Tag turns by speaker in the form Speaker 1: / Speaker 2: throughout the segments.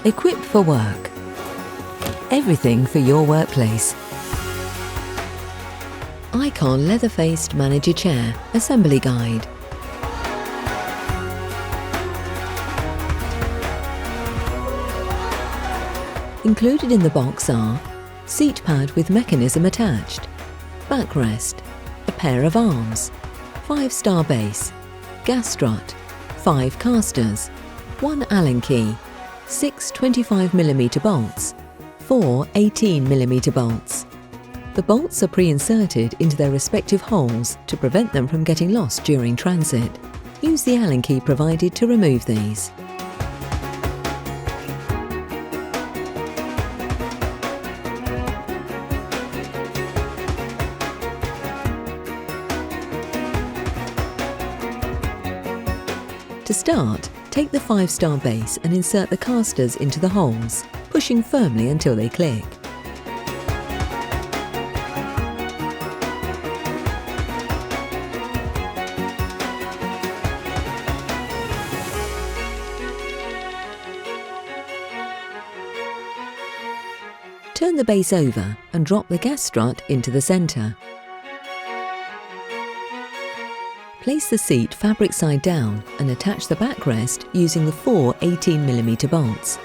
Speaker 1: Equipped for work. Everything for your workplace. Icon leather-faced manager chair assembly guide. Included in the box are seat pad with mechanism attached, backrest, a pair of arms, 5-star base, gas strut, 5 casters, 1 Allen key, 6 25mm bolts, 4 18mm bolts. The bolts are pre-inserted into their respective holes to prevent them from getting lost during transit. Use the Allen key provided to remove these. To start, take the 5-star base and insert the casters into the holes, pushing firmly until they click. Turn the base over and drop the gas strut into the centre. Place the seat fabric side down and attach the backrest using the 4 18mm bolts.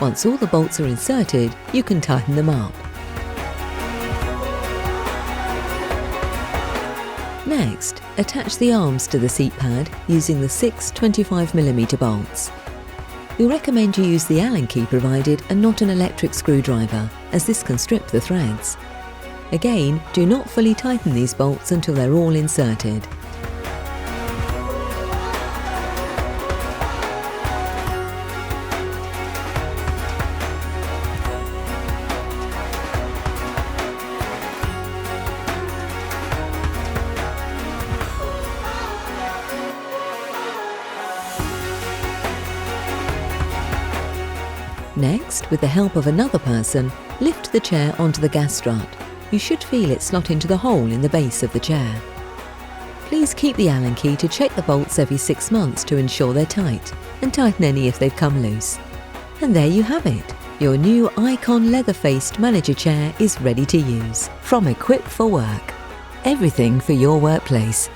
Speaker 1: Once all the bolts are inserted, you can tighten them up. Next, attach the arms to the seat pad using the 6 25mm bolts. We recommend you use the Allen key provided and not an electric screwdriver, as this can strip the threads. Again, do not fully tighten these bolts until they're all inserted. Next, with the help of another person, lift the chair onto the gas strut. You should feel it slot into the hole in the base of the chair. Please keep the Allen key to check the bolts every 6 months to ensure they're tight, and tighten any if they've come loose. And there you have it! Your new Icon leather-faced manager chair is ready to use. From Equipped for Work. Everything for your workplace.